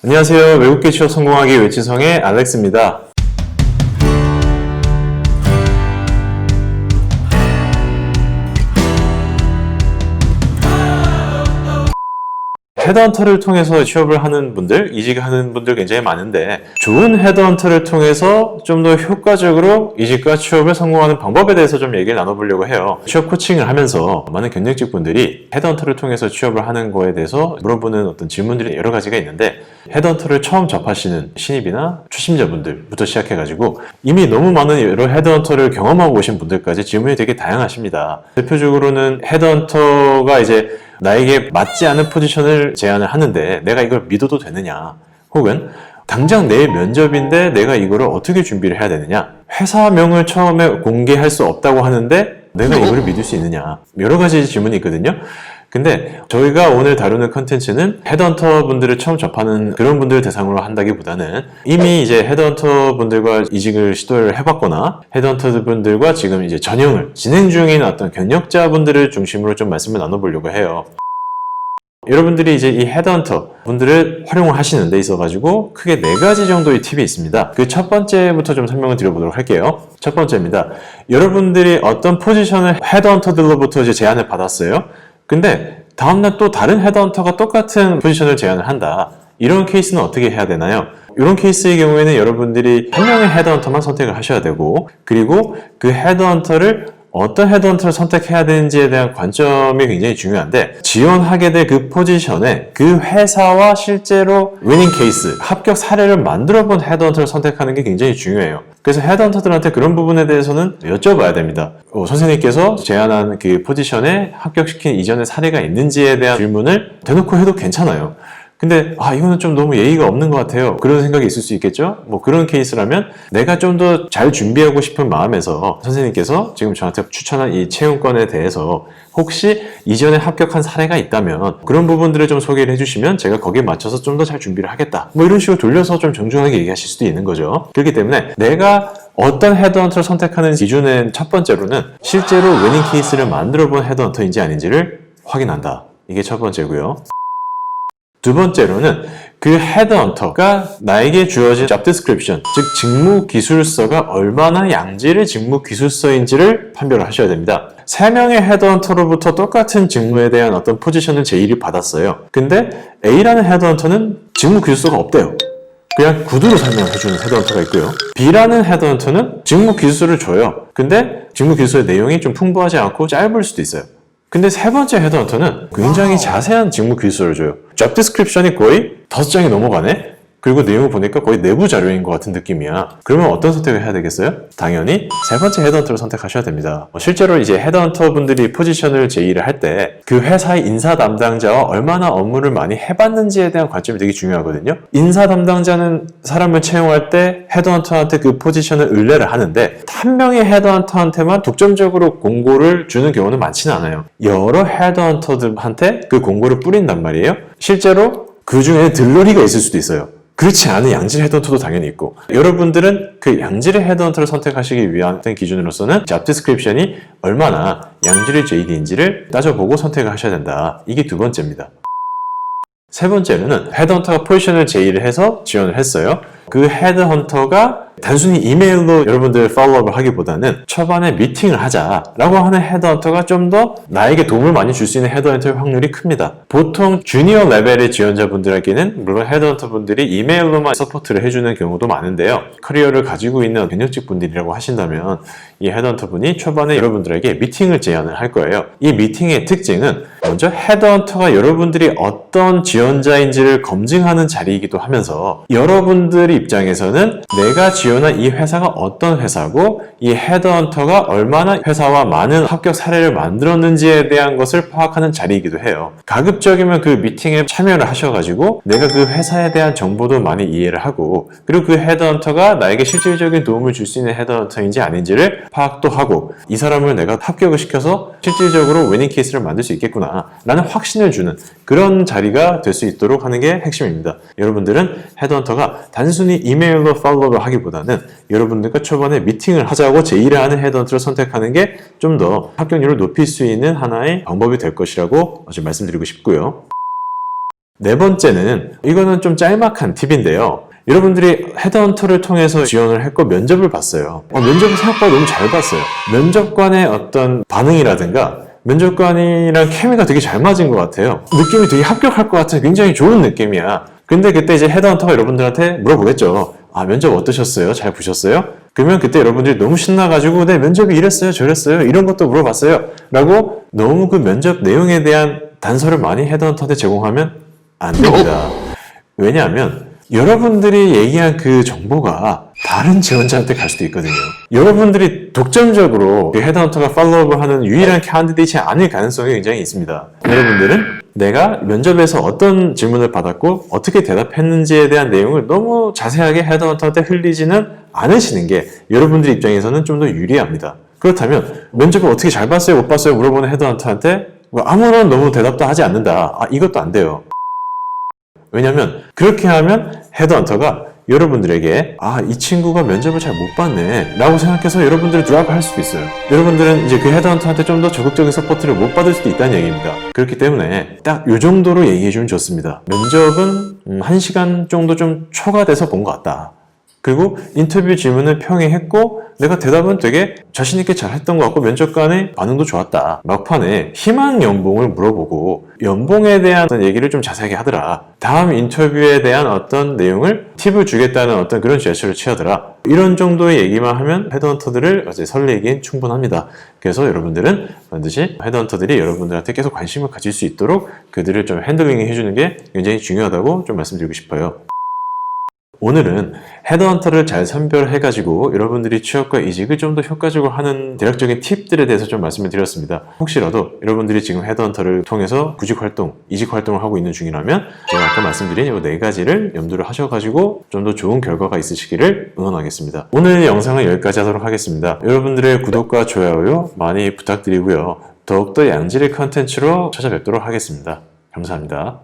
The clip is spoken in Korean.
안녕하세요. 외국계 취업 성공하기 외치성의 알렉스입니다. 헤드헌터를 통해서 취업을 하는 분들, 이직하는 분들 굉장히 많은데 좋은 헤드헌터를 통해서 좀 더 효과적으로 이직과 취업을 성공하는 방법에 대해서 좀 얘기를 나눠보려고 해요. 취업 코칭을 하면서 많은 경력직 분들이 헤드헌터를 통해서 취업을 하는 거에 대해서 물어보는 어떤 질문들이 여러 가지가 있는데 헤드헌터를 처음 접하시는 신입이나 초심자분들부터 시작해가지고 이미 너무 많은 여러 헤드헌터를 경험하고 오신 분들까지 질문이 되게 다양하십니다. 대표적으로는 헤드헌터가 이제 나에게 맞지 않은 포지션을 제안을 하는데 내가 이걸 믿어도 되느냐, 혹은 당장 내일 면접인데 내가 이거를 어떻게 준비를 해야 되느냐, 회사명을 처음에 공개할 수 없다고 하는데 내가 이거를 믿을 수 있느냐, 여러 가지 질문이 있거든요. 근데 저희가 오늘 다루는 컨텐츠는 헤드헌터 분들을 처음 접하는 그런 분들을 대상으로 한다기보다는 이미 이제 헤드헌터 분들과 이직을 시도를 해봤거나 헤드헌터 분들과 지금 이제 전형을 진행 중인 어떤 경력자 분들을 중심으로 좀 말씀을 나눠보려고 해요. 여러분들이 이제 이 헤드헌터 분들을 활용하시는 데 있어가지고 크게 4가지 정도의 팁이 있습니다. 그 첫 번째부터 좀 설명을 드려보도록 할게요. 첫 번째입니다. 여러분들이 어떤 포지션을 헤드헌터들로부터 이제 제안을 받았어요. 근데 다음날 또 다른 헤드헌터가 똑같은 포지션을 제안을 한다. 이런 케이스는 어떻게 해야 되나요? 이런 케이스의 경우에는 여러분들이 한 명의 헤드헌터만 선택을 하셔야 되고, 그리고 그 헤드헌터를 어떤 헤드헌터를 선택해야 되는지에 대한 관점이 굉장히 중요한데, 지원하게 될 그 포지션에 그 회사와 실제로 위닝 케이스, 합격 사례를 만들어 본 헤드헌터를 선택하는 게 굉장히 중요해요. 그래서 헤드헌터들한테 그런 부분에 대해서는 여쭤봐야 됩니다. 선생님께서 제안한 그 포지션에 합격시킨 이전의 사례가 있는지에 대한 질문을 대놓고 해도 괜찮아요. 근데 이거는 좀 너무 예의가 없는 것 같아요. 그런 생각이 있을 수 있겠죠? 뭐 그런 케이스라면 내가 좀 더 잘 준비하고 싶은 마음에서 선생님께서 지금 저한테 추천한 이 채용권에 대해서 혹시 이전에 합격한 사례가 있다면 그런 부분들을 좀 소개를 해주시면 제가 거기에 맞춰서 좀 더 잘 준비를 하겠다. 뭐 이런 식으로 돌려서 좀 정중하게 얘기하실 수도 있는 거죠. 그렇기 때문에 내가 어떤 헤드헌터를 선택하는 기준은 첫 번째로는 실제로 위닝 케이스를 만들어 본 헤드헌터인지 아닌지를 확인한다. 이게 첫 번째고요. 두 번째로는 그 헤드헌터가 나에게 주어진 job description, 즉 직무 기술서가 얼마나 양질의 직무 기술서인지를 판별을 하셔야 됩니다. 3명의 헤드헌터로부터 똑같은 직무에 대한 어떤 포지션을 제의를 받았어요. 근데 A라는 헤드헌터는 직무 기술서가 없대요. 그냥 구두로 설명해주는 헤드헌터가 있고요. B라는 헤드헌터는 직무 기술서를 줘요. 근데 직무 기술서의 내용이 좀 풍부하지 않고 짧을 수도 있어요. 근데 세 번째 헤드헌터는 굉장히 자세한 직무 기술서를 줘요. job description이 거의 5장이 넘어가네? 그리고 내용을 보니까 거의 내부 자료인 것 같은 느낌이야. 그러면 어떤 선택을 해야 되겠어요? 당연히 세 번째 헤드헌터를 선택하셔야 됩니다. 실제로 이제 헤드헌터 분들이 포지션을 제의를 할 때 그 회사의 인사 담당자와 얼마나 업무를 많이 해봤는지에 대한 관점이 되게 중요하거든요. 인사 담당자는 사람을 채용할 때 헤드헌터한테 그 포지션을 의뢰를 하는데 한 명의 헤드헌터한테만 독점적으로 공고를 주는 경우는 많지는 않아요. 여러 헤드헌터들한테 그 공고를 뿌린단 말이에요. 실제로 그 중에 들러리가 있을 수도 있어요. 그렇지 않은 양질 헤드헌터도 당연히 있고, 여러분들은 그 양질의 헤드헌터를 선택하시기 위한 기준으로서는 job description이 얼마나 양질의 JD인지를 따져보고 선택을 하셔야 된다. 이게 두 번째입니다. 세 번째로는 헤드헌터가 포지션을 제의를 해서 지원을 했어요. 그 헤드헌터가 단순히 이메일로 여러분들 팔로우업을 하기보다는 초반에 미팅을 하자라고 하는 헤드헌터가 좀 더 나에게 도움을 많이 줄 수 있는 헤드헌터의 확률이 큽니다. 보통 주니어 레벨의 지원자분들에게는 물론 헤드헌터 분들이 이메일로만 서포트를 해주는 경우도 많은데요. 커리어를 가지고 있는 경력직 분들이라고 하신다면 이 헤드헌터 분이 초반에 여러분들에게 미팅을 제안을 할 거예요. 이 미팅의 특징은 먼저 헤드헌터가 여러분들이 어떤 지원자인지를 검증하는 자리이기도 하면서 여러분들의 입장에서는 내가 지원한 이 회사가 어떤 회사고 이 헤드헌터가 얼마나 회사와 많은 합격 사례를 만들었는지에 대한 것을 파악하는 자리이기도 해요. 가급적이면 그 미팅에 참여를 하셔가지고 내가 그 회사에 대한 정보도 많이 이해를 하고, 그리고 그 헤드헌터가 나에게 실질적인 도움을 줄 수 있는 헤드헌터인지 아닌지를 파악도 하고, 이 사람을 내가 합격을 시켜서 실질적으로 위닝 케이스를 만들 수 있겠구나 라는 확신을 주는 그런 자리가 될 수 있도록 하는 게 핵심입니다. 여러분들은 헤드헌터가 단순히 이메일로 팔로우를 하기보다는 여러분들과 초반에 미팅을 하자고 제의를 하는 헤드헌터를 선택하는 게 좀 더 합격률을 높일 수 있는 하나의 방법이 될 것이라고 말씀드리고 싶고요. 네 번째는 이거는 좀 짤막한 팁인데요. 여러분들이 헤드헌터를 통해서 지원을 했고 면접을 봤어요. 면접을 생각보다 너무 잘 봤어요. 면접관의 어떤 반응이라든가 면접관이랑 케미가 되게 잘 맞은 것 같아요. 느낌이 되게 합격할 것 같은 굉장히 좋은 느낌이야. 근데 그때 이제 헤드헌터가 여러분들한테 물어보겠죠. 면접 어떠셨어요? 잘 보셨어요? 그러면 그때 여러분들이 너무 신나가지고 네, 면접이 이랬어요, 저랬어요, 이런 것도 물어봤어요 라고 너무 그 면접 내용에 대한 단서를 많이 헤드헌터한테 제공하면 안 됩니다. 왜냐하면 여러분들이 얘기한 그 정보가 다른 지원자한테 갈 수도 있거든요. 여러분들이 독점적으로 그 헤드헌터가 팔로우업을 하는 유일한 캔디데이트이 아닐 가능성이 굉장히 있습니다. 여러분들은 내가 면접에서 어떤 질문을 받았고 어떻게 대답했는지에 대한 내용을 너무 자세하게 헤드헌터한테 흘리지는 않으시는 게 여러분들 입장에서는 좀 더 유리합니다. 그렇다면 면접을 어떻게 잘 봤어요, 못 봤어요 물어보는 헤드헌터한테 아무런 너무 대답도 하지 않는다. 이것도 안 돼요. 왜냐면 그렇게 하면 헤드헌터가 여러분들에게 이 친구가 면접을 잘 못 봤네 라고 생각해서 여러분들을 드랍할 수도 있어요. 여러분들은 이제 그 헤드헌터한테 좀 더 적극적인 서포트를 못 받을 수도 있다는 얘기입니다. 그렇기 때문에 딱 이 정도로 얘기해주면 좋습니다. 면접은 1시간 정도 좀 초과돼서 본 것 같다. 그리고 인터뷰 질문을 평이했고 내가 대답은 되게 자신있게 잘 했던 것 같고 면접관의 반응도 좋았다. 막판에 희망 연봉을 물어보고 연봉에 대한 어떤 얘기를 좀 자세하게 하더라. 다음 인터뷰에 대한 어떤 내용을 팁을 주겠다는 어떤 그런 제스처를 취하더라. 이런 정도의 얘기만 하면 헤드헌터들을 설레기엔 충분합니다. 그래서 여러분들은 반드시 헤드헌터들이 여러분들한테 계속 관심을 가질 수 있도록 그들을 좀 핸들링 해주는 게 굉장히 중요하다고 좀 말씀드리고 싶어요. 오늘은 헤드헌터를 잘 선별해가지고 여러분들이 취업과 이직을 좀 더 효과적으로 하는 대략적인 팁들에 대해서 좀 말씀을 드렸습니다. 혹시라도 여러분들이 지금 헤드헌터를 통해서 구직 활동, 이직 활동을 하고 있는 중이라면 제가 아까 말씀드린 이 4가지를 염두를 하셔가지고 좀 더 좋은 결과가 있으시기를 응원하겠습니다. 오늘 영상은 여기까지 하도록 하겠습니다. 여러분들의 구독과 좋아요 많이 부탁드리고요. 더욱더 양질의 컨텐츠로 찾아뵙도록 하겠습니다. 감사합니다.